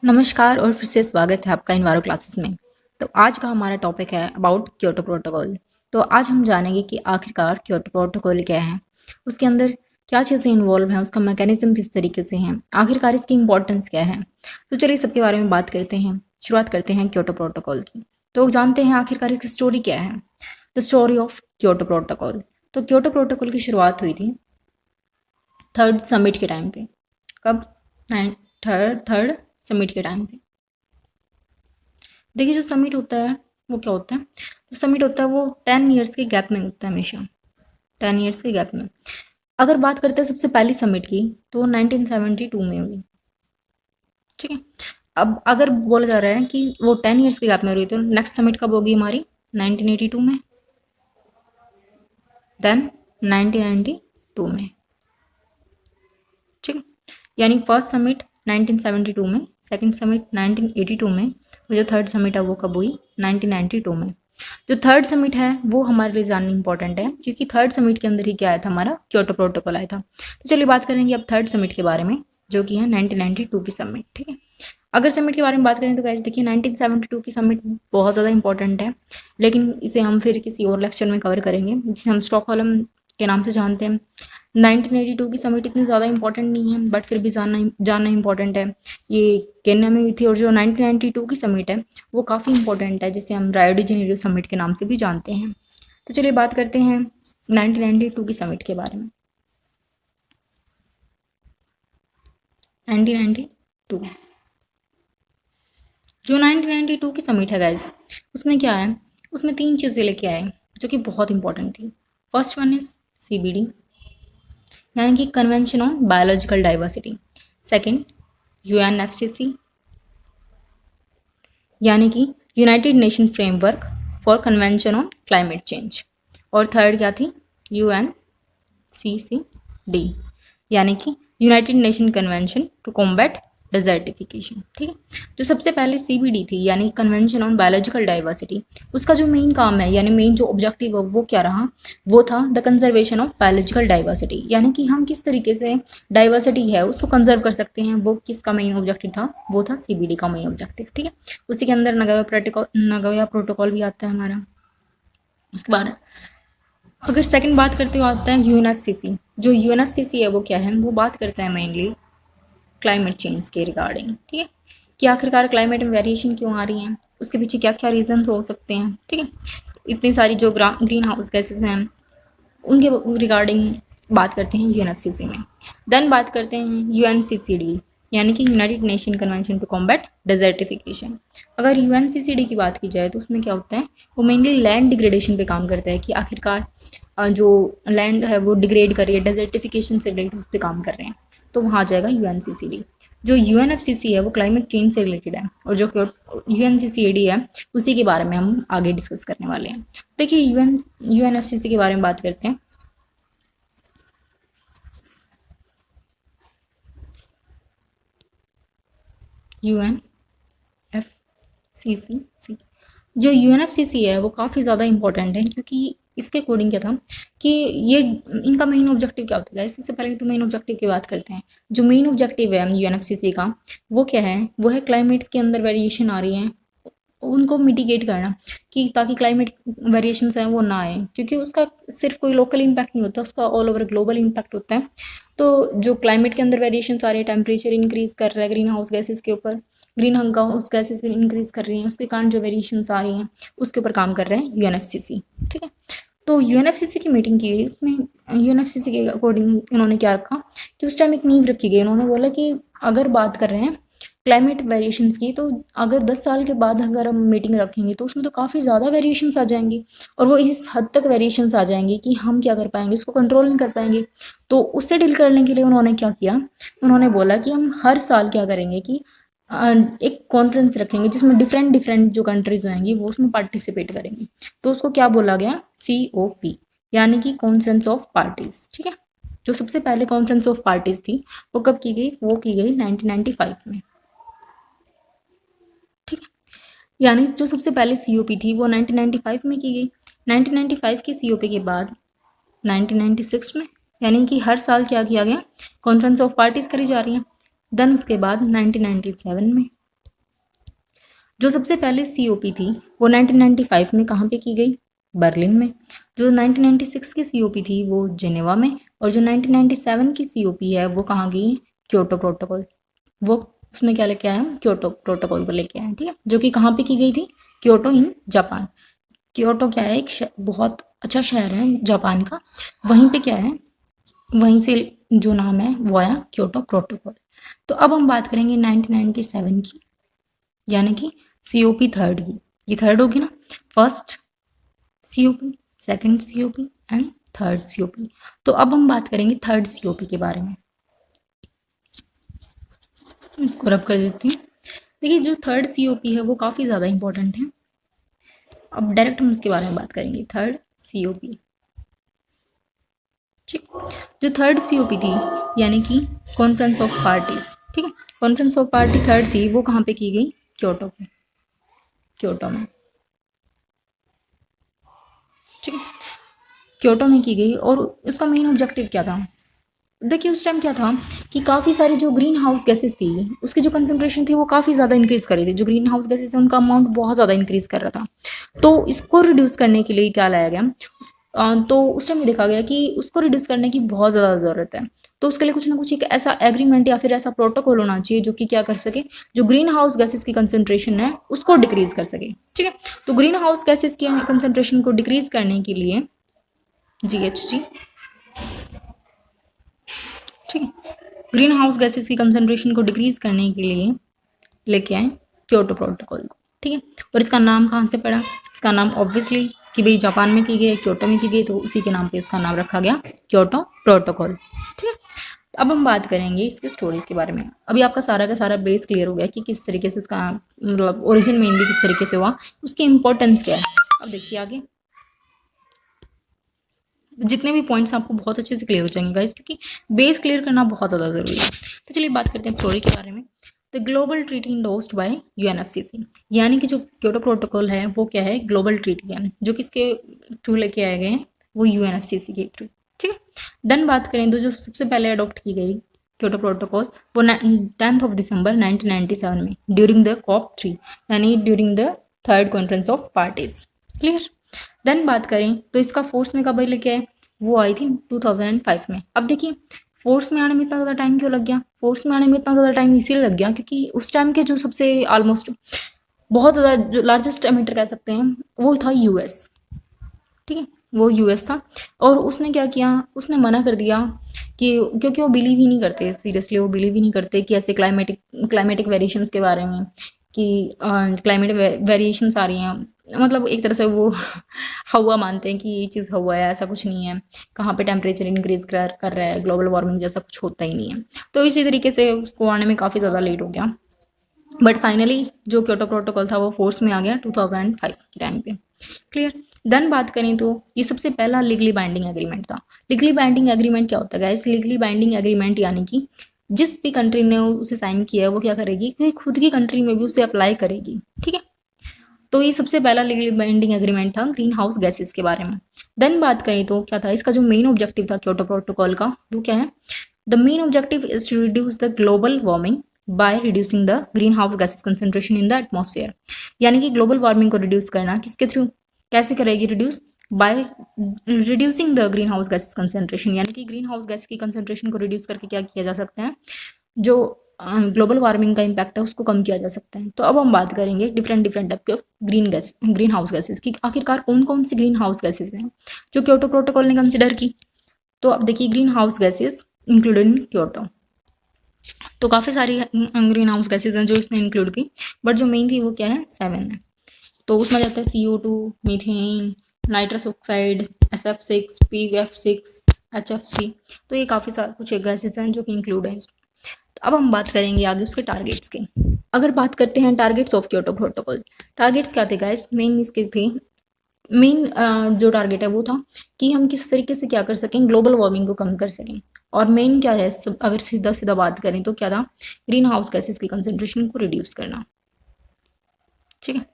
नमस्कार और फिर से स्वागत है आपका इन्वायरो क्लासेस में। तो आज का हमारा टॉपिक है अबाउट क्योटो प्रोटोकॉल। तो आज हम जानेंगे कि आखिरकार क्योटो प्रोटोकॉल क्या है, उसके अंदर क्या चीज़ें इन्वॉल्व हैं, उसका मैकेनिज्म किस तरीके से है, आखिरकार इसकी इंपॉर्टेंस क्या है। तो चलिए सबके बारे में बात करते हैं। शुरुआत करते हैं क्योटो प्रोटोकॉल की। तो जानते हैं आखिरकार इसकी स्टोरी क्या है। The story of Kyoto protocol. तो क्योटो प्रोटोकॉल की शुरुआत हुई थी थर्ड समिट के टाइम पे। कब? थर्ड समिट के टाइम पे। देखिए जो समिट होता है वो क्या होता है, जो समिट होता है वो 10 ईयर्स के गैप में होता है, हमेशा 10 ईयर्स के गैप में। अगर बात करते हैं सबसे पहली समिट की तो 1972 में हुई। ठीक है, अब अगर बोला जा रहा है कि वो 10 ईयर्स के गैप में हुई तो नेक्स्ट समिट कब होगी हमारी? 1982 में, देन 1992 में। ठीक है, यानी फर्स्ट समिट 1972 में, सेकंड समिट 1982 में, और जो थर्ड समिट है वो कब हुई? 1992 में। जो थर्ड समिट है वो हमारे लिए जानना इंपॉर्टेंट है, क्योंकि थर्ड समिट के अंदर ही क्या आया था? हमारा क्योटो प्रोटोकॉल आया था। तो चलिए बात करेंगे अब थर्ड समिट के बारे में, जो कि है 1992 की समिट। ठीक है, अगर समिट के बारे में बात करें तो गाइस देखिए 1972 की समिट बहुत ज़्यादा इंपॉर्टेंट है, लेकिन इसे हम फिर किसी और लेक्चर में कवर करेंगे, जिसे हम स्टॉकहोल्म के नाम से जानते हैं। 1982 की समिट इतनी ज़्यादा इंपॉर्टेंट नहीं है, बट फिर भी जानना इंपॉर्टेंट है। ये केन्या में हुई थी, और जो 1992 की समिट है वो काफ़ी इंपॉर्टेंट है, जिसे हम रायो डी जेनेरियो समिट के नाम से भी जानते हैं। तो चलिए बात करते हैं 1992 की समिट के बारे में। 1992 जो 1992 की समिट है गाइज, उसमें क्या है? उसमें 3 चीज़ें लेके आए जो कि बहुत इंपॉर्टेंट थी। फर्स्ट वन इज CBD, यानी कि convention on biological diversity. Second UNFCC, यानी कि united nation framework for convention on climate change. और थर्ड क्या थी? UNCCD, यानी कि united nation convention to combat desertification. ठीक है, जो सबसे पहले CBD थी, यानी कन्वेंशन ऑन बायोलॉजिकल डाइवर्सिटी, उसका जो मेन काम है, यानी मेन जो ऑब्जेक्टिव है वो क्या रहा? वो था the conservation of biological diversity, यानी कि हम किस तरीके से डाइवर्सिटी है उसको कंजर्व कर सकते हैं। वो किसका मेन ऑब्जेक्टिव था? वो था CBD का मेन ऑब्जेक्टिव। ठीक है, उसी के अंदर नगोया प्रोटोकॉल भी आता है हमारा। उसके बाद अगर सेकंड बात करते हो आता है UNFCC। जो UNFCC है वो क्या है? वो बात करता है मेनली क्लाइमेट चेंज के रिगार्डिंग। ठीक है, कि आखिरकार क्लाइमेट में वेरिएशन क्यों आ रही हैं, उसके पीछे क्या क्या रीजन हो सकते हैं। ठीक है, इतनी सारी जो ग्रीन हाउस गैसेज हैं उनके रिगार्डिंग बात करते हैं UNFCC में। देन बात करते हैं UNCCD, यानी कि united nation convention to combat desertification. अगर UNCCD की बात की जाए तो उसमें क्या होता है? वो मेनली लैंड डिग्रेडेशन पे काम करता है, कि आखिरकार जो लैंड है वो डिग्रेड कर रही है, डेजर्टिफिकेशन से रिलेटेड उस पर काम कर रहे हैं, तो वहाँ आ जाएगा UNCCD। जो UNFCC है वो क्लाइमेट चेंज से रिलेटेड है, और जो UNCCD है उसी के बारे में हम आगे डिस्कस करने वाले हैं। देखिए UNFCC के बारे में बात करते हैं। UNFCC, जो UNFCC है वो काफ़ी ज़्यादा इंपॉर्टेंट है, क्योंकि इसके अकॉर्डिंग क्या था कि ये इनका मेन ऑब्जेक्टिव क्या होता है? इससे पहले तो मेन ऑब्जेक्टिव की बात करते हैं। जो मेन ऑब्जेक्टिव है UNFCC का वो क्या है? वो है क्लाइमेट के अंदर वेरिएशन आ रही है उनको मिटिगेट करना, कि ताकि क्लाइमेट वेरिएशंस हैं वो ना आए, क्योंकि उसका सिर्फ कोई लोकल इम्पैक्ट नहीं होता, उसका ऑल ओवर ग्लोबल इम्पैक्ट होता है। तो जो क्लाइमेट के अंदर वेरिएशंस आ रही है, टेम्परेचर इंक्रीज कर रहा है, ग्रीन हाउस गैसेस के ऊपर, ग्रीन हाउस गैसेस इंक्रीज कर रही हैं, उसके कारण जो वेरिएशंस आ रही हैं उसके ऊपर काम कर रहे हैं UNFCC। ठीक है, तो UNFCC की मीटिंग की गई, इसमें UNFCC के अकॉर्डिंग इन्होंने क्या रखा कि उस टाइम एक नींव रखी गई। उन्होंने बोला कि अगर बात कर रहे हैं क्लाइमेट वेरिएशंस की, तो अगर 10 साल के बाद अगर हम मीटिंग रखेंगे तो उसमें तो काफ़ी ज़्यादा वेरिएशंस आ जाएंगी, और वो इस हद तक वेरिएशंस आ जाएंगी कि हम क्या कर पाएंगे, उसको कंट्रोल नहीं कर पाएंगे। तो उससे डील करने के लिए उन्होंने क्या किया? उन्होंने बोला कि हम हर साल क्या करेंगे कि एक कॉन्फ्रेंस रखेंगे जिसमें डिफरेंट जो कंट्रीज होंगी वो उसमें पार्टिसिपेट करेंगी। तो उसको क्या बोला गया? COP, यानी कि कॉन्फ्रेंस ऑफ पार्टीज। ठीक है, जो सबसे पहले कॉन्फ्रेंस ऑफ पार्टीज थी वो कब की गई? वो की गई 1995 में। ठीक है, यानी जो सबसे पहले COP थी वो 1995 में की गई। 1995 की COP के बाद 1996 में, यानी कि हर साल क्या किया गया? कॉन्फ्रेंस ऑफ पार्टीज करी जा रही हैं। देन उसके बाद 1997 में, जो सबसे पहले COP थी वो 1995 में कहाँ पे की गई, बर्लिन में। जो 1996 की COP थी वो जेनेवा में, और जो 1997 की COP है वो कहाँ गई, क्योटो प्रोटोकॉल। वो उसमें क्या लेके आए हम, क्योटो प्रोटोकॉल को लेके आए, ठीक है, जो कि कहाँ पे की गई थी, क्योटो इन जापान। क्योटो क्या है, एक बहुत अच्छा शहर है जापान का, वहीं पे क्या है, वहीं से जो नाम है वो आया क्योटो प्रोटोकॉल। तो अब हम बात करेंगे 1997 की, यानी कि COP थर्ड की। ये थर्ड होगी ना, first COP, second COP and third COP। तो अब हम बात करेंगे थर्ड COP के बारे में। इसको रब कर देती हूँ। देखिए जो थर्ड COP है वो काफ़ी ज़्यादा इंपॉर्टेंट है। अब डायरेक्ट हम उसके बारे में बात करेंगे, थर्ड COP। ठीक, जो थर्ड COP थी यानी कि कॉन्फ्रेंस ऑफ पार्टीज, ठीक है, कॉन्फ्रेंस ऑफ पार्टी थर्ड थी, वो कहाँ पे की गई, क्योटो पे, क्योटो में, ठीक है, क्योटो में की गई। और उसका मेन ऑब्जेक्टिव क्या था, देखिए उस टाइम क्या था कि काफ़ी सारी जो ग्रीन हाउस गैसेस थी उसकी जो कंसंट्रेशन थी वो काफ़ी ज़्यादा इंक्रीज़ कर रही थी। जो ग्रीन हाउस गैसेस है उनका अमाउंट बहुत ज़्यादा इंक्रीज़ कर रहा था। तो इसको रिड्यूस करने के लिए क्या लाया गया, तो उस टाइम ये देखा गया कि उसको रिड्यूस करने की बहुत ज़्यादा ज़रूरत है। तो उसके लिए कुछ ना कुछ एक ऐसा एग्रीमेंट या फिर ऐसा प्रोटोकॉल होना चाहिए जो कि क्या कर सके, जो ग्रीन हाउस गैसेस की कंसंट्रेशन है उसको डिक्रीज कर सके, ठीक है। तो ग्रीन हाउस गैसेस की कंसंट्रेशन को डिक्रीज करने के लिए GHG, ठीक है, ग्रीन हाउस गैसेस की कंसंट्रेशन को डिक्रीज करने के लिए लेके आए क्योटो प्रोटोकॉल को, ठीक है। और इसका नाम कहाँ से पड़ा, इसका नाम ऑब्वियसली कि भाई जापान में की गई, क्योटो में की गई, तो उसी के नाम पे इसका नाम रखा गया क्योटो प्रोटोकॉल, ठीक है। तो अब हम बात करेंगे इसके स्टोरीज के बारे में। अभी आपका सारा का सारा बेस क्लियर हो गया कि किस तरीके से इसका मतलब ओरिजिन मेनली किस तरीके से हुआ, उसकी इंपॉर्टेंस क्या है। अब देखिए आगे जितने भी पॉइंट्स आपको बहुत अच्छे से क्लियर हो जाएंगे गाइस, क्योंकि बेस क्लियर करना बहुत ज़्यादा ज़रूरी है। तो चलिए बात करते हैं स्टोरी के बारे में। The global treaty endorsed by UNFCCC, यानी कि जो क्योटो प्रोटोकॉल है वो क्या है, ग्लोबल ट्रीटी है जो किसके थ्रू लेके आए गए हैं, वो UNFCCC के थ्रू, ठीक है। देन बात करें तो जो सबसे पहले अडॉप्ट की गई क्योटो प्रोटोकॉल वो 10 दिसंबर 1997 में ड्यूरिंग द COP3, यानी during the third conference of parties, clear. Then बात करें तो इसका फोर्स में कब लेके आए, वो आई थी 2005 में। अब देखिए फोर्स में आने में इतना ज़्यादा टाइम क्यों लग गया, फोर्स में आने में इतना ज़्यादा टाइम इसीलिए लग गया क्योंकि उस टाइम के जो सबसे ऑलमोस्ट बहुत ज़्यादा जो लार्जेस्ट एमिटर कह सकते हैं वो था US, ठीक है, वो US था। और उसने क्या किया, उसने मना कर दिया कि क्योंकि वो बिलीव ही नहीं करते, सीरियसली वो बिलीव ही नहीं करते कि ऐसे क्लाइमेटिक वेरिएशंस के बारे में, कि क्लाइमेट वेरिएशंस आ रही हैं, मतलब एक तरह से वो हवा मानते हैं कि ये चीज़ हवा है, ऐसा कुछ नहीं है, कहाँ पे टेम्परेचर इंक्रीज कर रहा है, ग्लोबल वार्मिंग जैसा कुछ होता ही नहीं है। तो इसी तरीके से उसको आने में काफ़ी ज़्यादा लेट हो गया, बट फाइनली जो क्योटो प्रोटोकॉल था वो फोर्स में आ गया 2005 के टाइम पे, क्लियर। देन बात करें तो ये सबसे पहला लीगली बाइंडिंग एग्रीमेंट था। लीगली बाइंडिंग एग्रीमेंट क्या होता है गाइस, लीगली बाइंडिंग एग्रीमेंट यानी कि जिस भी कंट्री ने उसे साइन किया है वो क्या करेगी कि खुद की कंट्री में भी उसे अप्लाई करेगी, ठीक है। तो ये सबसे पहला लीगली बाइंडिंग एग्रीमेंट था ग्रीन हाउस गैसेस के बारे में। देन बात करें तो क्या था, इसका जो मेन ऑब्जेक्टिव था क्योटो प्रोटोकॉल का वो क्या है, the main objective is to reduce the global warming by reducing the greenhouse gases concentration in the atmosphere, यानी कि ग्लोबल वार्मिंग को रिड्यूस करना किसके थ्रू, कैसे करेगी reduce, bye reducing the greenhouse gases concentration, यानी कि green house gas की कंसंट्रेशन को रिड्यूस करके क्या किया जा सकता है, जो ग्लोबल वार्मिंग का इम्पैक्ट है उसको कम किया जा सकता है। तो अब हम बात करेंगे डिफरेंट टाइप के ग्रीन हाउस गैसेस की, आखिरकार कौन कौन सी ग्रीन हाउस गैसेस हैं जो क्योटो प्रोटोकॉल ने कंसिडर की। तो अब देखिए green house gases included in Kyoto, तो काफ़ी सारी ग्रीन हाउस गैसेज हैं जो इसने इंक्लूड की, बट जो मेन थी वो क्या है, 7 है। तो उसमें जाता है CO2, methane, nitrous oxide, SF6, PF6, HFC। तो ये काफ़ी सारे कुछ गैसेज हैं जो कि इंक्लूड है। तो अब हम बात करेंगे आगे उसके टारगेट्स के। अगर बात करते हैं targets of Kyoto protocol, targets क्या थे गाइस, मेन इसके थे, मेन जो टारगेट है वो था कि हम किस तरीके से क्या कर सकें, ग्लोबल वार्मिंग को कम कर सकें। और मेन क्या है, अगर सीधा बात करें तो क्या था, ग्रीन हाउस गैसेस की कंसंट्रेशन को रिड्यूस करना, ठीक है,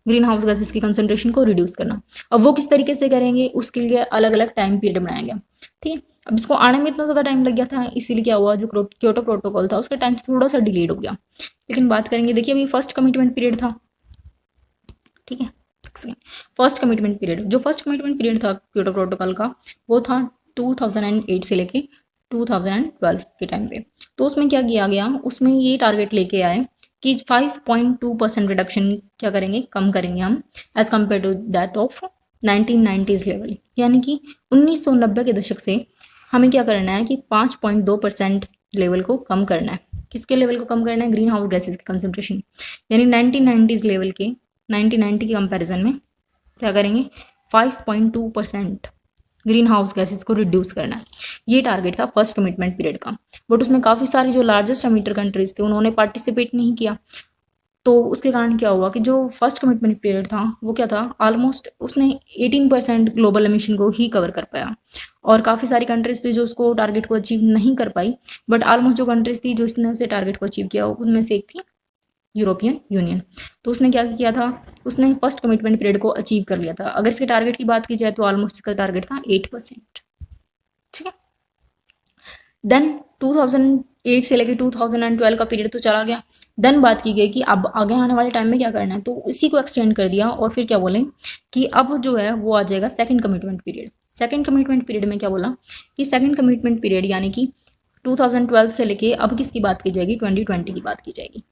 ग्रीन हाउस गैसेस की कंसंट्रेशन को रिड्यूस करना। अब वो किस तरीके से करेंगे उसके लिए अलग अलग टाइम पीरियड बनाया गया, ठीक है। अब इसको आने में इतना ज़्यादा टाइम लग गया था, इसीलिए क्या हुआ, जो क्योटो प्रोटोकॉल था उसका टाइम थोड़ा सा डिलेड हो गया, लेकिन बात करेंगे, देखिए अभी फर्स्ट कमिटमेंट पीरियड था, ठीक है। फर्स्ट कमिटमेंट पीरियड, जो फर्स्ट कमिटमेंट पीरियड था क्योटो प्रोटोकॉल का, वो था 2008 से लेके 2012 के टाइम पे। तो उसमें क्या किया गया, उसमें ये टारगेट लेके आए कि 5.2% रिडक्शन क्या करेंगे, कम करेंगे हम as compare to that of 1990s level. यानी कि 1990 के दशक से हमें क्या करना है कि 5.2% लेवल को कम करना है। किसके लेवल को कम करना है, ग्रीन हाउस गैसेज के कंसंट्रेशन, यानी 1990s लेवल के 1990 के कंपैरिजन में क्या करेंगे, 5.2% ग्रीन हाउस गैसेस को रिड्यूस करना है। ये टारगेट था फर्स्ट कमिटमेंट पीरियड का। बट उसमें काफ़ी सारी जो लार्जेस्ट एमिटर कंट्रीज थे उन्होंने पार्टिसिपेट नहीं किया। तो उसके कारण क्या हुआ कि जो फर्स्ट कमिटमेंट पीरियड था वो क्या था, ऑलमोस्ट उसने 18% ग्लोबल एमिशन को ही कवर कर पाया। और काफ़ी सारी कंट्रीज थी जो उसको टारगेट को अचीव नहीं कर पाई। बट ऑलमोस्ट जो कंट्रीज थी जो इसने उसे टारगेट को अचीव किया उनमें से एक थी यूरोपियन यूनियन। तो उसने क्या किया था, उसने फर्स्ट कमिटमेंट पीरियड को अचीव कर लिया था। अगर इसके टारगेट की बात की जाए तो ऑलमोस्ट इसका टारगेट था 8%, ठीक है। देन 2008 से लेकर 2012 का पीरियड तो चला गया। देन बात की गई कि अब आगे आने वाले टाइम में क्या करना है, तो इसी को एक्सटेंड कर दिया और फिर क्या बोलें कि अब जो है वो आ जाएगा second commitment period. Second commitment period में क्या बोला कि सेकंड कमिटमेंट पीरियड यानी कि 2012 से लेके अब किसकी बात की जाएगी, 2020 की बात की जाएगी,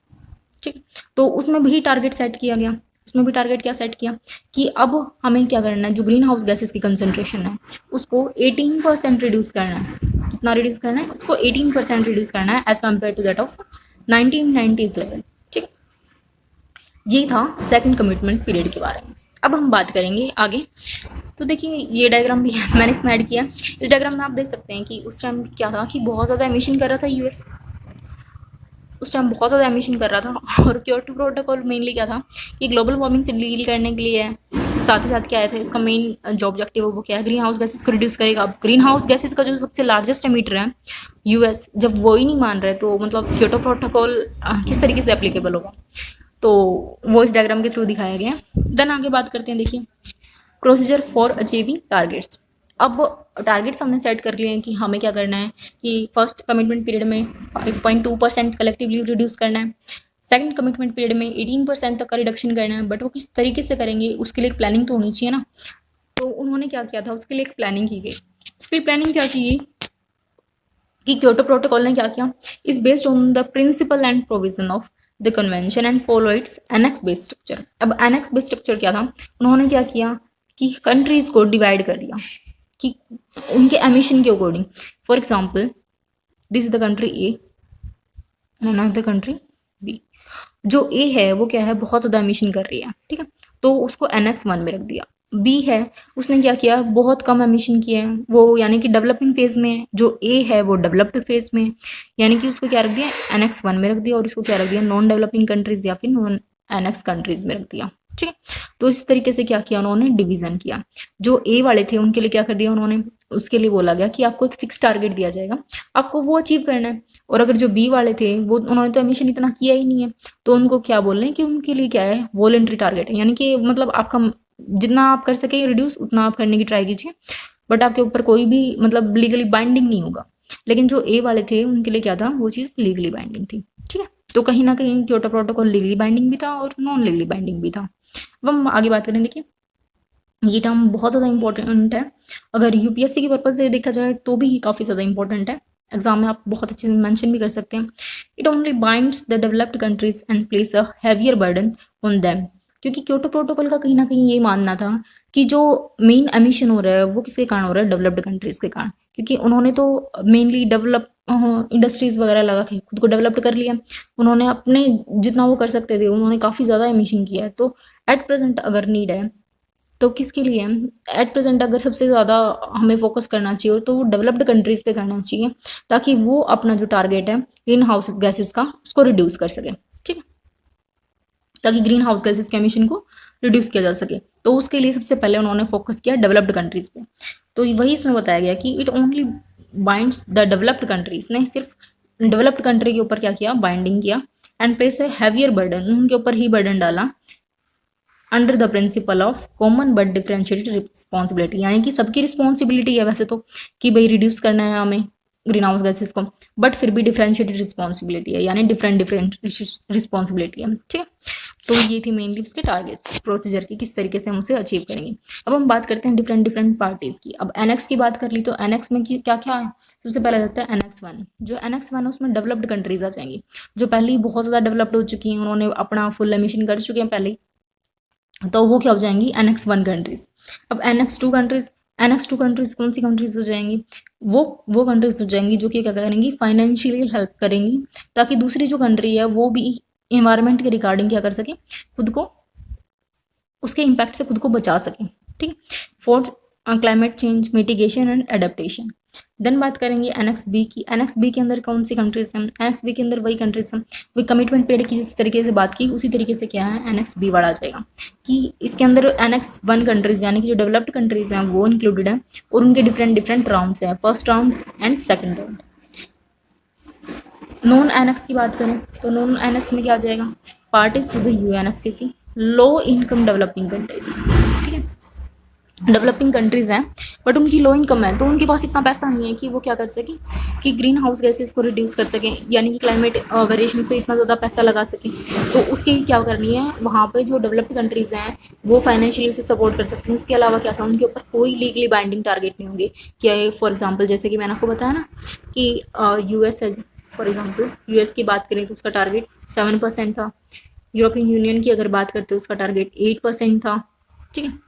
ठीक। तो उसमें भी टारगेट सेट किया गया। उसमें भी टारगेट क्या सेट किया कि अब हमें क्या करना है, जो ग्रीन हाउस गैसेस की कंसंट्रेशन है उसको 18% रिड्यूस करना है। कितना रिड्यूस करना है, उसको 18% रिड्यूस करना है as compare to that of 1990s level, ठीक। ये था सेकंड कमिटमेंट पीरियड के बारे में। अब हम बात करेंगे आगे। तो देखिए ये डायग्राम भी मैंने इसमें ऐड किया। इस डायग्राम में आप देख सकते हैं कि उस टाइम क्या था कि बहुत ज़्यादा एमिशन कर रहा था यूएस, उस टाइम बहुत ज़्यादा एमिशन कर रहा था। और क्योटो प्रोटोकॉल मेनली क्या था कि ग्लोबल वार्मिंग से डील करने के लिए है। साथ ही साथ क्या आया था, इसका मेन जो ऑब्जेक्टिव है वो क्या है, ग्रीन हाउस गैसेस को रिड्यूस करेगा। अब ग्रीन हाउस गैसेस का जो सबसे लार्जेस्ट एमिटर है यूएस, जब वो ही नहीं मान रहे तो मतलब क्योटो प्रोटोकॉल किस तरीके से एप्लीकेबल होगा, तो वो इस डायग्राम के थ्रू दिखाया गया। देन आगे बात करते हैं, देखिए प्रोसीजर फॉर अचीविंग टारगेट्स। अब टारगेट्स हमने सेट कर लिए हैं कि हमें क्या करना है कि फर्स्ट कमिटमेंट पीरियड में 5.2% कलेक्टिवली रिड्यूस करना है, सेकंड कमिटमेंट पीरियड में 18% तक का रिडक्शन करना है। बट वो किस तरीके से करेंगे उसके लिए एक प्लानिंग तो होनी चाहिए ना। तो उन्होंने क्या किया था, उसके लिए एक प्लानिंग की गई। उसके लिए प्लानिंग क्या की गई कि क्योटो प्रोटोकॉल ने क्या किया, is based on the principle and provision of the convention and follow its annex based structure. अब एनेक्स बेस्ड स्ट्रक्चर क्या था, उन्होंने क्या किया कि कंट्रीज को डिवाइड कर दिया कि उनके एमिशन के according. For example this is the country A and another country B. जो ए है वो क्या है, बहुत ज़्यादा एमिशन कर रही है, ठीक है, तो उसको एनेक्स 1 में रख दिया। बी है, उसने क्या किया, बहुत कम एमिशन किए हैं वो, यानी कि डेवलपिंग फेज में है। जो ए है वो डेवलप्ड फेज में, यानी कि उसको क्या रख दिया, एनेक्स 1 में रख दिया। और इसको क्या रख दिया, नॉन डेवलपिंग कंट्रीज या फिर नॉन एनेक्स कंट्रीज में रख दिया, ठीक है। तो इस तरीके से क्या किया उन्होंने, डिवीजन किया। जो ए वाले थे उनके लिए क्या कर दिया उन्होंने, उसके लिए बोला गया कि आपको एक फिक्स टारगेट दिया जाएगा, आपको वो अचीव करना है। और अगर जो बी वाले थे वो, उन्होंने तो एमिशन इतना किया ही नहीं है, तो उनको क्या बोल रहे हैं कि उनके लिए क्या है, वॉलंटरी टारगेट है। यानी कि मतलब आपका जितना आप कर सके रिड्यूस उतना आप करने की ट्राई कीजिए, बट आपके ऊपर कोई भी मतलब लीगली बाइंडिंग नहीं होगा। लेकिन जो ए वाले थे उनके लिए क्या था, वो चीज़ लीगली बाइंडिंग थी, ठीक है। तो कहीं ना कहीं क्योटो प्रोटोकॉल लीगली बाइंडिंग भी था और नॉन लीगली बाइंडिंग भी था। अब हम आगे बात करें, देखिए ये टर्म बहुत ज़्यादा इंपॉर्टेंट है। अगर यूपीएससी के पर्पज से देखा जाए तो भी काफ़ी ज़्यादा इंपॉर्टेंट है, एग्जाम में आप बहुत अच्छे से मेंशन भी कर सकते हैं। It only binds the developed countries and place a heavier burden on them. क्योंकि क्योटो प्रोटोकॉल का कहीं ना कहीं ये मानना था कि जो मेन एमिशन हो रहा है वो किसके कारण हो रहा है, डेवलप्ड कंट्रीज के कारण। क्योंकि उन्होंने तो मेनली डेवलप इंडस्ट्रीज वगैरह लगा के खुद को डेवलप्ड कर लिया, उन्होंने अपने जितना वो कर सकते थे उन्होंने काफ़ी ज़्यादा एमिशन किया है। तो एट प्रेजेंट अगर नीड है तो किसके लिए, एट प्रेजेंट अगर सबसे ज़्यादा हमें फोकस करना चाहिए तो वो डेवलप्ड कंट्रीज़ पे करना चाहिए, ताकि वो अपना जो टारगेट है ग्रीन हाउस गैसेस का उसको रिड्यूस कर सके, ठीक है, ताकि ग्रीन हाउस गैसेस के एमिशन को रिड्यूस किया जा सके। तो उसके लिए सबसे पहले उन्होंने फोकस किया डेवलप्ड कंट्रीज़ पे। तो वही इसमें बताया गया कि it only binds the developed countries ने सिर्फ डेवलप्ड कंट्री के ऊपर क्या किया, बाइंडिंग किया and place a heavier burden, उनके ऊपर ही बर्डन डाला under the principle of common but differentiated responsibility. यानी कि सबकी रिस्पॉन्सिबिलिटी है वैसे तो कि भाई रिड्यूस करना है हमें, ग्रीन हाउस गैसेस को, बट फिर भी डिफरेंशिएटेड रिस्पॉन्सिबिलिटी है, यानी डिफरेंट डिफरेंट रिस्पॉन्सिबिलिटी है, ठीक है। तो ये थी मेनली उसके टारगेट प्रोसीजर की, किस तरीके से हम उसे अचीव करेंगे। अब हम बात करते हैं डिफरेंट डिफरेंट पार्टीज की। अब एनेक्स की बात कर ली तो एनेक्स में क्या क्या है, सबसे पहले आता है एनेक्स 1। जो एनेक्स 1 है उसमें डेवलप्ड कंट्रीज आ जाएंगी, जो पहले ही बहुत ज़्यादा डेवलप्ड हो चुकी हैं, उन्होंने अपना फुल एमिशन कर चुके हैं पहले ही, तो वो क्या हो जाएंगी एनेक्स 1 कंट्रीज। अब एनेक्स टू कंट्रीज कौन सी कंट्रीज हो जाएंगी, वो कंट्रीज हो जाएंगी जो कि क्या करेंगी, फाइनेंशियली हेल्प करेंगी, ताकि दूसरी जो कंट्री है वो भी इन्वायरमेंट के रिगार्डिंग क्या कर सके, खुद को उसके इम्पैक्ट से खुद को बचा सके, ठीक। Fourth, climate change mitigation and adaptation. Then बात करेंगे एनेक्स बी की। एनेक्स बी के अंदर कौन सी कंट्रीज हैं, एनेक्स बी के अंदर वही कंट्रीज हैं, वही कमिटमेंट पीरियड की जिस तरीके से बात की उसी तरीके से क्या है एनेक्स बी बढ़ा जाएगा, कि इसके अंदर एनेक्स 1 कंट्रीज यानी कि जो डेवलप्ड कंट्रीज हैं वो इंक्लूडेड हैं, और उनके डिफरेंट डिफरेंट राउंड्स हैं, first round and second round. Non annex की बात करें तो नॉन एनेक्स में क्या आ जाएगा, parties to the UNFCC, low income developing countries, ठीक है। डेवलपिंग कंट्रीज हैं बट उनकी लो इनकम है, तो उनके पास इतना पैसा नहीं है कि वो क्या कर सकें कि ग्रीन हाउस गैसेस को रिड्यूस कर सकें, यानी कि क्लाइमेट वेरिएशंस पे इतना ज़्यादा पैसा लगा सकें। तो उसकी क्या करनी है, वहाँ पे जो डेवलप्ड कंट्रीज़ हैं वो फाइनेंशियली उसे सपोर्ट कर सकती हैं। उसके अलावा क्या था, उनके ऊपर कोई लीगली बाइंडिंग टारगेट नहीं होंगे। क्या फॉर एग्जाम्पल जैसे कि मैंने आपको बताया ना कि यूएस है, फॉर एग्जाम्पल यूएस की बात करें तो उसका टारगेट 7% था, यूरोपियन यूनियन की अगर बात करते हैं उसका टारगेट 8% था, ठीक है।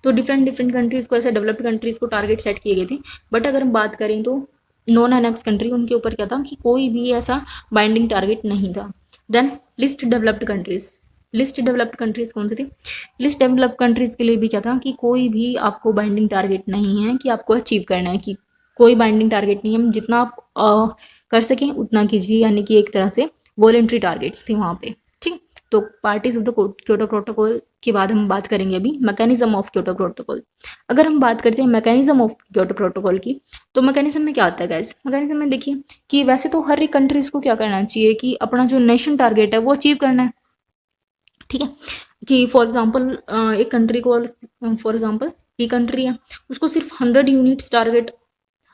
तो डिफरेंट डिफरेंट कंट्रीज़ को, ऐसे डेवलप्ड कंट्रीज़ को टारगेट सेट किए गए थे। बट अगर हम बात करें तो नॉन एनेक्स कंट्री, उनके ऊपर क्या था कि कोई भी ऐसा बाइंडिंग टारगेट नहीं था। Then least developed countries, least developed countries कौन सी थी, लिस्ट डेवलप्ड कंट्रीज़ के लिए भी क्या था कि कोई भी आपको बाइंडिंग टारगेट नहीं है कि आपको अचीव करना है, कि कोई बाइंडिंग टारगेट नहीं है, जितना आप कर सकें उतना कीजिए, यानी कि एक तरह से वॉलेंट्री टारगेट्स थे वहाँ पे, ठीक। तो parties of the Kyoto protocol के बाद हम बात करेंगे अभी मैकेनिज्म ऑफ क्योटो प्रोटोकॉल। अगर हम बात करते हैं मैकेनिज्म ऑफ क्योटो प्रोटोकॉल की, तो मैकेनिज्म में क्या आता है गाइस, मैकेनिज्म में देखिए कि वैसे तो हर एक कंट्रीज को क्या करना चाहिए कि अपना जो नेशन टारगेट है वो अचीव करना है, ठीक है। कि फॉर एग्जांपल एक कंट्री को, फॉर एग्जांपल ये कंट्री है उसको सिर्फ 100 यूनिट्स टारगेट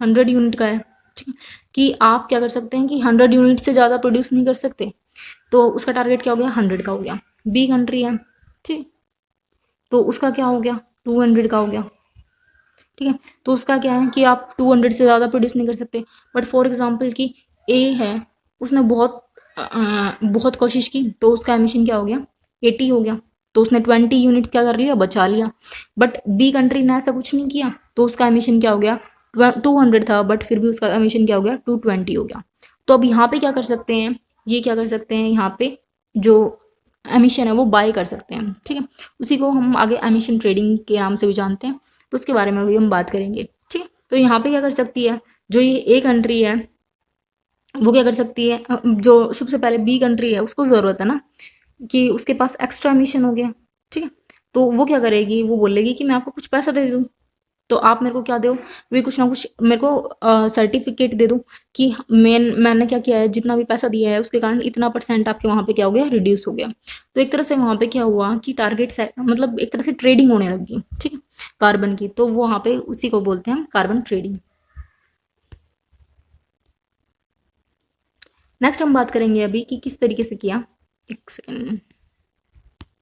100 यूनिट का है, ठीक है, कि आप क्या कर सकते हैं कि 100 यूनिट से ज़्यादा प्रोड्यूस नहीं कर सकते, तो उसका टारगेट क्या हो गया 100 का हो गया। बी कंट्री है, ठीक, तो उसका क्या हो गया 200 का हो गया, ठीक है। तो उसका क्या है कि आप 200 से ज़्यादा प्रोड्यूस नहीं कर सकते। बट फॉर एग्जांपल कि ए है, उसने बहुत कोशिश की, तो उसका एमिशन क्या हो गया 80 हो गया, तो उसने 20 यूनिट्स क्या कर लिया, बचा लिया। बट बी कंट्री ने ऐसा कुछ नहीं किया, तो उसका एमिशन क्या हो गया 200 था, बट फिर भी उसका एमिशन क्या हो गया 220 हो गया। तो अब यहाँ पे क्या कर सकते हैं, ये क्या कर सकते हैं, यहाँ पे जो एमिशन है वो बाय कर सकते हैं, ठीक है। उसी को हम आगे एमिशन ट्रेडिंग के नाम से भी जानते हैं, तो उसके बारे में भी हम बात करेंगे, ठीक है। तो यहाँ पे क्या कर सकती है, जो ये ए कंट्री है वो क्या कर सकती है, जो सबसे पहले बी कंट्री है उसको ज़रूरत है ना कि उसके पास एक्स्ट्रा एमिशन हो गया, ठीक है। तो वो क्या करेगी, वो बोलेगी कि मैं आपको कुछ पैसा दे दूँ, तो आप मेरे को क्या दो, वे कुछ ना कुछ मेरे को सर्टिफिकेट दे दो कि मैंने क्या किया है, जितना भी पैसा दिया है उसके कारण इतना % आपके वहाँ पे क्या हो गया, रिड्यूस हो गया। तो एक तरह से वहाँ पे क्या हुआ कि टारगेट सेट, मतलब एक तरह से ट्रेडिंग होने लगी, ठीक है, कार्बन की। तो वहाँ पे उसी को बोलते हैं हम कार्बन ट्रेडिंग। नेक्स्ट हम बात करेंगे अभी कि किस तरीके से किया, एक सेकेंड,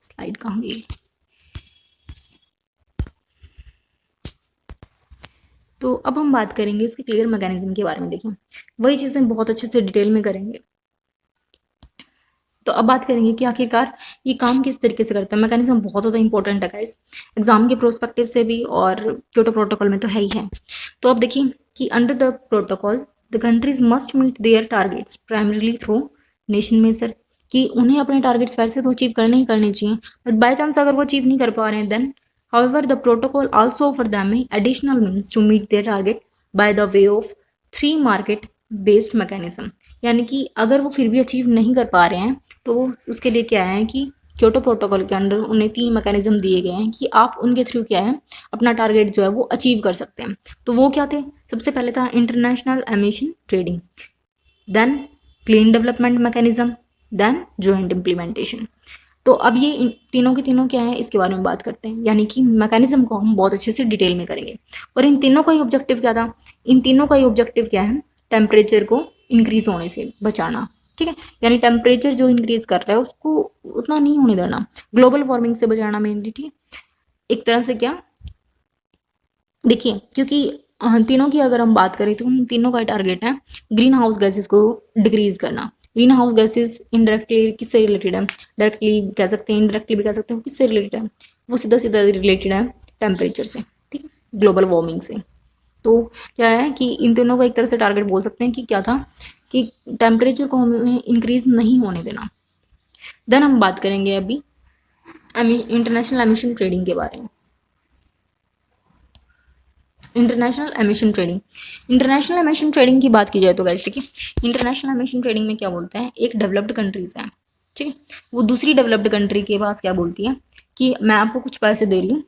स्लाइड कहाँ गई। तो अब हम बात करेंगे उसके क्लियर मैकेनिज्म के बारे में। देखिए वही चीज़ें बहुत अच्छे से डिटेल में करेंगे। तो अब बात करेंगे कि आखिरकार ये काम किस तरीके से करता है। मैकेनिज्म बहुत ज़्यादा इंपॉर्टेंट है गाइस, एग्जाम के प्रोस्पेक्टिव से भी और क्योटो प्रोटोकॉल में तो है ही है। तो अब देखिए कि under the protocol the countries must meet their targets primarily through nation measure, कि उन्हें अपने टारगेट्स वैसे तो अचीव करने ही करने चाहिए, बट बाई चांस अगर वो अचीव नहीं कर पा रहे हैं then however the protocol also offer them additional means to meet their target by the way of 3 market based mechanism। यानी कि अगर वो फिर भी अचीव नहीं कर पा रहे हैं तो उसके लिए क्या है कि क्योटो प्रोटोकॉल के अंडर उन्हें 3 मैकेनिज्म दिए गए हैं कि आप उनके थ्रू क्या है अपना टारगेट जो है वो अचीव कर सकते हैं। तो वो क्या थे, सबसे पहले था international emission trading, then clean development mechanism, then joint implementation. तो अब ये तीनों के तीनों क्या है इसके बारे में बात करते हैं, यानी कि मैकेनिज्म को हम बहुत अच्छे से डिटेल में करेंगे। और इन तीनों का ही ऑब्जेक्टिव क्या था, इन तीनों का ही ऑब्जेक्टिव क्या है टेम्परेचर को इंक्रीज होने से बचाना, ठीक है। यानी टेम्परेचर जो इंक्रीज कर रहा है उसको उतना नहीं होने देना, ग्लोबल वार्मिंग से बचाना मेनली, ठीक है। एक तरह से क्या, देखिए क्योंकि तीनों की अगर हम बात करें तो उन तीनों का टारगेट है ग्रीन हाउस गैसेस को डिक्रीज करना। ग्रीन हाउस गैसेस इनडायरेक्टली किससे रिलेटेड है, डायरेक्टली कह सकते हैं, इनडायरेक्टली भी कह सकते हैं, किससे रिलेटेड है, वो सीधा सीधा रिलेटेड है टेम्परेचर से, ठीक है, ग्लोबल वार्मिंग से। तो क्या है कि इन तीनों का एक तरह से टारगेट बोल सकते हैं कि क्या था कि टेम्परेचर को हमें इंक्रीज नहीं होने देना। देन हम बात करेंगे अभी इंटरनेशनल एमिशन ट्रेडिंग के बारे में। International emission trading, international emission trading की बात की जाए तो गाइस देखिए, इंटरनेशनल एमिशन ट्रेडिंग में क्या बोलते हैं, एक डेवलप्ड कंट्रीज है, ठीक है, वो दूसरी डेवलप्ड कंट्री के पास क्या बोलती है कि मैं आपको कुछ पैसे दे रही हूँ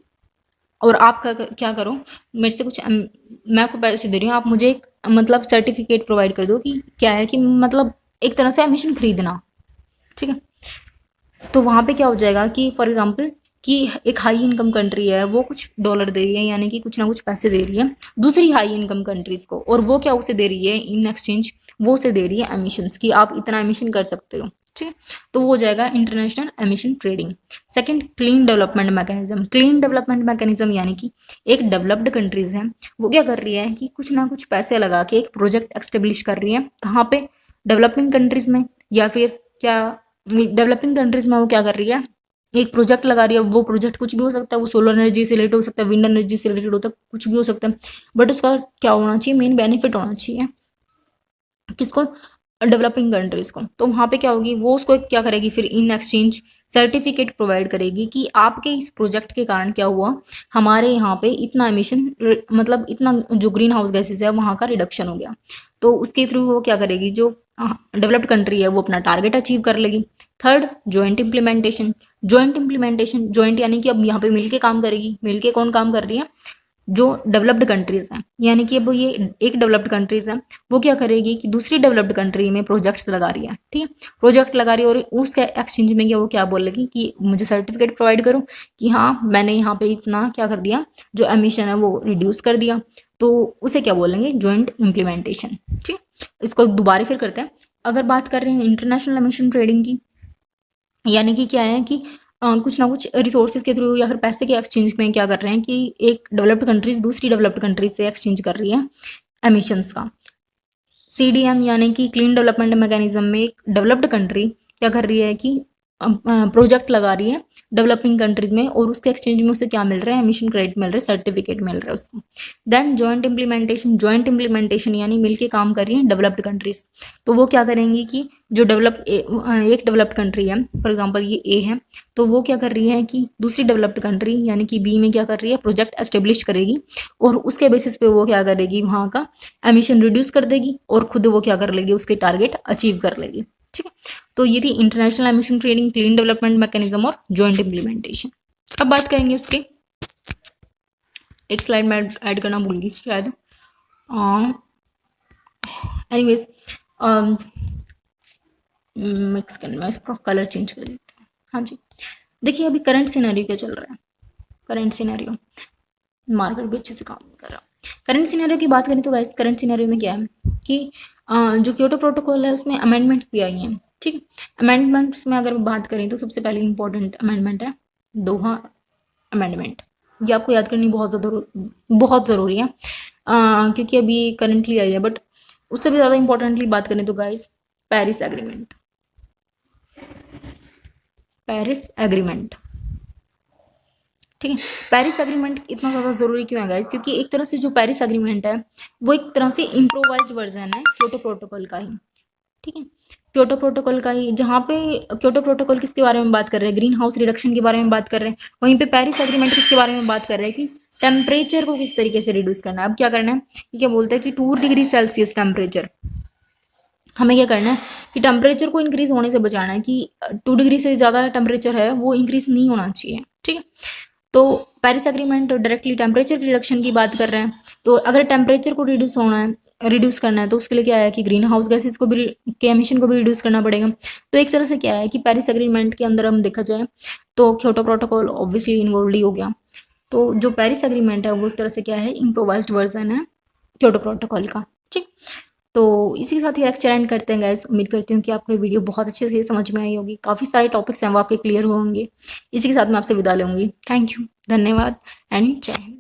और आप क्या करो, मेरे से कुछ मैं आपको पैसे दे रही हूँ, आप मुझे एक मतलब सर्टिफिकेट प्रोवाइड कर दो कि क्या है कि मतलब एक तरह से एमिशन खरीदना, ठीक है। तो वहाँ पे क्या हो जाएगा कि फॉर एग्जांपल कि एक हाई इनकम कंट्री है, वो कुछ डॉलर दे रही है, यानी कि कुछ ना कुछ पैसे दे रही है दूसरी हाई इनकम कंट्रीज को, और वो क्या उसे दे रही है इन एक्सचेंज, वो उसे दे रही है एमिशंस कि आप इतना एमिशन कर सकते हो, ठीक है। तो वो हो जाएगा international emission trading. Second, clean development mechanism. Clean development mechanism यानी कि एक डेवलप्ड कंट्रीज है, वो क्या कर रही है कि कुछ ना कुछ पैसे लगा के एक प्रोजेक्ट एक्स्टेब्लिश कर रही है, कहाँ पे, डेवलपिंग कंट्रीज में, या फिर क्या डेवलपिंग कंट्रीज में वो क्या कर रही है, एक प्रोजेक्ट लगा रही है। वो प्रोजेक्ट कुछ भी हो सकता है, वो सोलर एनर्जी से रिलेटेड हो सकता है, विंड एनर्जी से रिलेटेड होता है, कुछ भी हो सकता है, बट उसका क्या होना चाहिए, मेन बेनिफिट होना चाहिए किसको, डेवलपिंग कंट्रीज को। तो वहाँ पे क्या होगी, वो उसको क्या करेगी फिर इन एक्सचेंज सर्टिफिकेट प्रोवाइड करेगी कि आपके इस प्रोजेक्ट के कारण क्या हुआ, हमारे यहाँ पे इतना एमिशन मतलब इतना जो ग्रीन हाउस गैसेस है वहाँ का रिडक्शन हो गया। तो उसके थ्रू वो क्या करेगी, जो डेवलप्ड कंट्री है वो अपना टारगेट अचीव कर लेगी। Third, joint implementation. Joint implementation, joint यानी कि अब यहाँ पे मिलके काम करेगी, मिलके कौन काम कर रही है, जो डेवलप्ड कंट्रीज हैं, यानी कि अब ये एक डेवलप्ड कंट्रीज है, वो क्या करेगी कि दूसरी डेवलप्ड कंट्री में प्रोजेक्ट्स लगा रही है, ठीक है, प्रोजेक्ट लगा रही है, और उसके एक्सचेंज में क्या वो क्या बोलेगी कि मुझे सर्टिफिकेट प्रोवाइड करो कि हाँ मैंने यहाँ पे इतना क्या कर दिया, जो एमिशन है वो रिड्यूस कर दिया। तो उसे क्या बोलेंगे, जॉइंट इम्प्लीमेंटेशन, ठीक। इसको दोबारा फिर करते हैं। अगर बात कर रहे हैं इंटरनेशनल एमिशन ट्रेडिंग की, यानी कि क्या है कि कुछ ना कुछ रिसोर्सेज के थ्रू या फिर पैसे के एक्सचेंज में क्या कर रहे हैं कि एक डेवलप्ड कंट्रीज दूसरी डेवलप्ड कंट्रीज से एक्सचेंज कर रही है एमिशंस का। CDM यानी कि क्लीन डेवलपमेंट मैकेनिज्म में एक डेवलप्ड कंट्री क्या कर रही है कि प्रोजेक्ट लगा रही है डेवलपिंग कंट्रीज में, और उसके एक्सचेंज में उसे क्या मिल रहा है, एमिशन क्रेडिट मिल रहा है, सर्टिफिकेट मिल रहा है उसको। Then joint implementation. Joint implementation यानी मिलके काम कर रही है डेवलप्ड कंट्रीज। तो वो क्या करेंगी कि जो एक डेवलप्ड कंट्री है, फॉर एग्जांपल ये ए है, तो वो क्या कर रही है कि दूसरी डेवलप्ड कंट्री यानी कि बी में क्या कर रही है, प्रोजेक्ट एस्टेब्लिश करेगी, और उसके बेसिस पे वो क्या करेगी, वहाँ का एमिशन रिड्यूस कर देगी, और खुद वो क्या कर लेगी, उसके टारगेट अचीव कर लेगी, ठीक है। तो ये थी international emission trading, clean development mechanism और जॉइंट इम्प्लीमेंटेशन। अब बात करेंगे उसके, एक स्लाइड में ऐड करना भूल गई शायद, एनीवेज मिक्स करना, मैं इसका कलर चेंज कर देती हूँ। हाँ जी, देखिए अभी करंट सिनेरियो क्या चल रहा है, करंट सिनेरियो, मार्केट भी अच्छे से काम कर रहा है। करंट सिनेरियो की बात करें तो गाइस, करंट सिनेरियो में क्या है कि जो क्योटो प्रोटोकॉल है उसमें अमेंडमेंट्स भी आई हैं, ठीक है। अमेंडमेंट्स में अगर बात करें तो सबसे पहले इंपॉर्टेंट अमेंडमेंट है दोहा अमेंडमेंट। ये आपको याद करनी बहुत ज़रूरी है, क्योंकि अभी करंटली आई है। बट उससे भी ज़्यादा इंपॉर्टेंटली बात करें तो guys, Paris agreement, Paris agreement, ठीक है। पेरिस एग्रीमेंट इतना ज़्यादा ज़रूरी क्यों है गाइस, क्योंकि एक तरह से जो पेरिस एग्रीमेंट है वो एक तरह से इम्प्रोवाइज्ड वर्जन है क्योटो प्रोटोकॉल का ही, ठीक है, क्योटो प्रोटोकॉल का ही। जहाँ पे क्योटो प्रोटोकॉल किसके बारे में बात कर रहे हैं, ग्रीन हाउस रिडक्शन के बारे में बात कर रहे हैं, वहीं पे पेरिस एग्रीमेंट किसके बारे में बात कर रहे हैं कि टेम्परेचर को किस तरीके से रिड्यूस करना है। अब क्या करना है, ये क्या बोलते हैं कि 2 डिग्री सेल्सियस टेम्परेचर, हमें क्या करना है कि टेम्परेचर को इंक्रीज होने से बचाना है, कि 2 डिग्री से ज़्यादा टेम्परेचर है वो इंक्रीज नहीं होना चाहिए, ठीक है। तो Paris agreement directly temperature reduction की बात कर रहे हैं। तो अगर टेम्परेचर को रिड्यूस होना है, रिड्यूस करना है, तो उसके लिए क्या है कि ग्रीन हाउस गैसेस को भी के एमिशन को भी रिड्यूस करना पड़ेगा। तो एक तरह से क्या है कि पेरिस एग्रीमेंट के अंदर हम देखा जाए तो क्योटो प्रोटोकॉल ऑब्वियसली इन्वॉल्व ही हो गया। तो जो पेरिस एग्रीमेंट है वो एक तरह से क्या है, इम्प्रोवाइज्ड वर्जन है क्योटो प्रोटोकॉल का, ठीक। तो इसी के साथ ही लेक्चर एंड करते हैं गाइस। उम्मीद करती हूँ कि आपको ये वीडियो बहुत अच्छे से समझ में आई होगी, काफ़ी सारे टॉपिक्स हैं वो आपके क्लियर होंगे। इसी के साथ मैं आपसे विदा लूँगी। थैंक यू, धन्यवाद एंड जय हिंद।